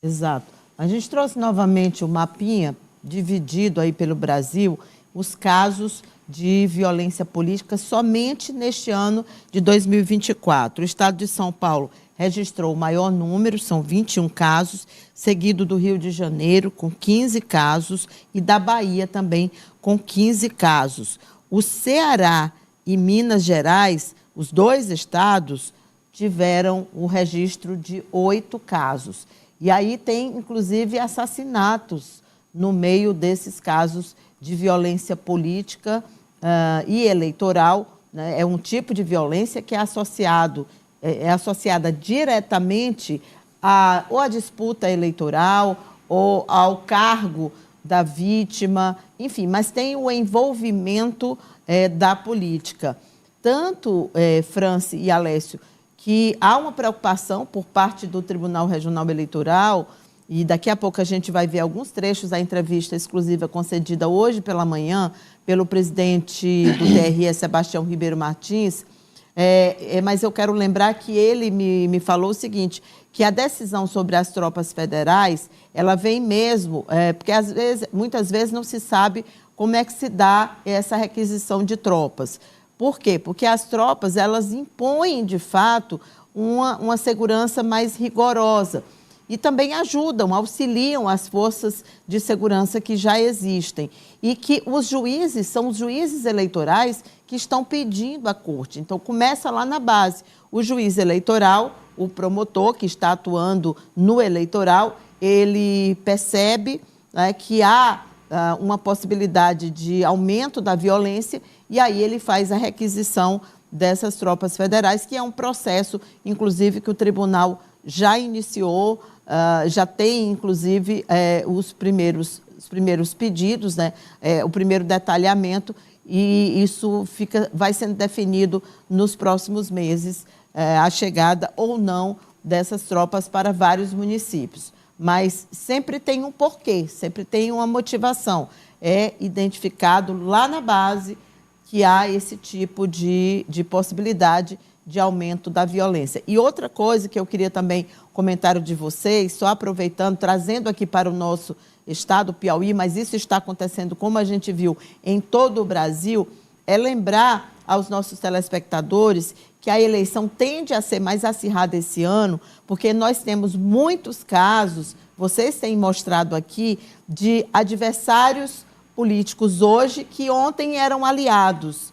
Exato. A gente trouxe novamente o mapinha dividido aí pelo Brasil, os casos de violência política somente neste ano de 2024. O estado de São Paulo registrou o maior número, são 21 casos, seguido do Rio de Janeiro, com 15 casos, e da Bahia também, com 15 casos. O Ceará e Minas Gerais, os dois estados, tiveram o registro de 8 casos. E aí tem, inclusive, assassinatos no meio desses casos de violência política e eleitoral, né? É um tipo de violência que é associada diretamente ou à disputa eleitoral ou ao cargo da vítima, enfim, mas tem o envolvimento da política. Tanto, Franci e Alessio, que há uma preocupação por parte do Tribunal Regional Eleitoral, e daqui a pouco a gente vai ver alguns trechos da entrevista exclusiva concedida hoje pela manhã pelo presidente do TRE, Sebastião Ribeiro Martins, mas eu quero lembrar que ele me falou o seguinte, que a decisão sobre as tropas federais, ela vem mesmo, porque muitas vezes não se sabe como é que se dá essa requisição de tropas. Por quê? Porque as tropas, elas impõem, de fato, uma segurança mais rigorosa e também ajudam, auxiliam as forças de segurança que já existem. E que os juízes são os juízes eleitorais que estão pedindo à corte. Então, começa lá na base. O juiz eleitoral, o promotor que está atuando no eleitoral, ele percebe, né, que há uma possibilidade de aumento da violência e aí ele faz a requisição dessas tropas federais, que é um processo, inclusive, que o tribunal já iniciou, já tem, inclusive, os primeiros pedidos, né, o primeiro detalhamento, e isso vai sendo definido nos próximos meses, a chegada ou não dessas tropas para vários municípios. Mas sempre tem um porquê, sempre tem uma motivação. É identificado lá na base que há esse tipo de possibilidade de aumento da violência. E outra coisa que eu queria também, comentário de vocês, só aproveitando, trazendo aqui para o nosso estado, Piauí, mas isso está acontecendo, como a gente viu, em todo o Brasil, é lembrar aos nossos telespectadores que a eleição tende a ser mais acirrada esse ano, porque nós temos muitos casos, vocês têm mostrado aqui, de adversários políticos hoje que ontem eram aliados,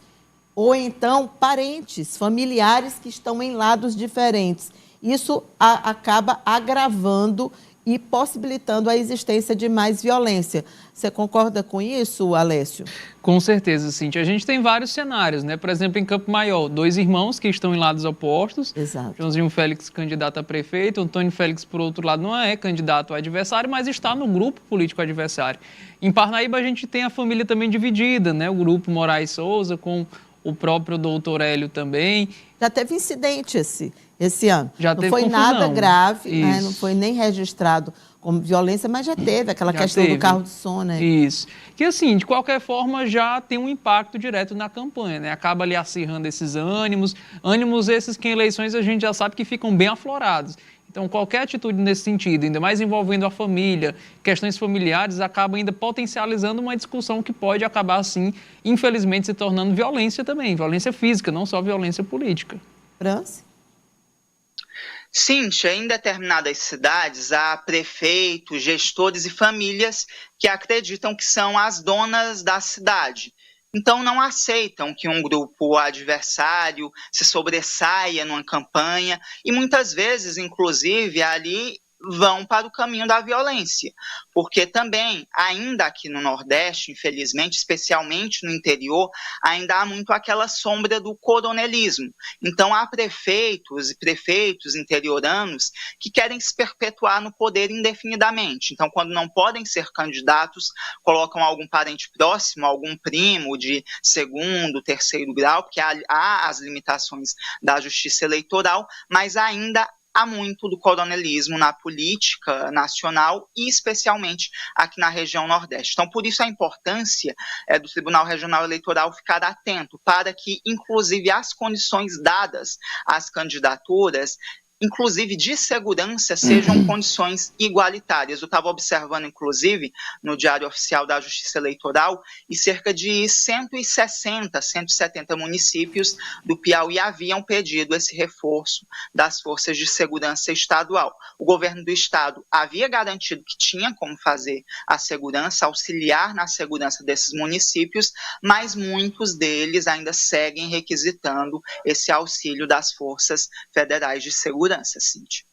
ou então parentes, familiares que estão em lados diferentes. Isso acaba agravando e possibilitando a existência de mais violência. Você concorda com isso, Alessio? Com certeza, Cíntia. A gente tem vários cenários, né? Por exemplo, em Campo Maior, 2 irmãos que estão em lados opostos. Exato. Joãozinho Félix, candidato a prefeito. Antônio Félix, por outro lado, não é candidato a adversário, mas está no grupo político adversário. Em Parnaíba, a gente tem a família também dividida, né? O grupo Moraes Souza, com o próprio doutor Hélio também. Já teve incidente esse ano. Já não teve foi confusão. Nada grave, né? Não foi nem registrado como violência, mas já teve aquela questão do carro de som, né? Isso. Que, assim, de qualquer forma, já tem um impacto direto na campanha, né? Acaba ali acirrando esses ânimos esses que em eleições a gente já sabe que ficam bem aflorados. Então, qualquer atitude nesse sentido, ainda mais envolvendo a família, questões familiares, acaba ainda potencializando uma discussão que pode acabar, assim, infelizmente, se tornando violência também, violência física, não só violência política. Franci? Cíntia, em determinadas cidades há prefeitos, gestores e famílias que acreditam que são as donas da cidade. Então não aceitam que um grupo adversário se sobressaia numa campanha e muitas vezes, inclusive, ali vão para o caminho da violência, porque também, ainda aqui no Nordeste, infelizmente, especialmente no interior, ainda há muito aquela sombra do coronelismo. Então há prefeitos e prefeitos interioranos que querem se perpetuar no poder indefinidamente. Então, quando não podem ser candidatos, colocam algum parente próximo, algum primo de segundo, terceiro grau, porque há as limitações da justiça eleitoral, mas ainda há muito do coronelismo na política nacional e especialmente aqui na região Nordeste. Então, por isso a importância do Tribunal Regional Eleitoral ficar atento para que, inclusive, as condições dadas às candidaturas inclusive de segurança, sejam condições igualitárias. Eu estava observando, inclusive, no Diário Oficial da Justiça Eleitoral, e cerca de 160, 170 municípios do Piauí haviam pedido esse reforço das forças de segurança estadual. O governo do estado havia garantido que tinha como fazer a segurança, auxiliar na segurança desses municípios, mas muitos deles ainda seguem requisitando esse auxílio das forças federais de segurança, Cíntia.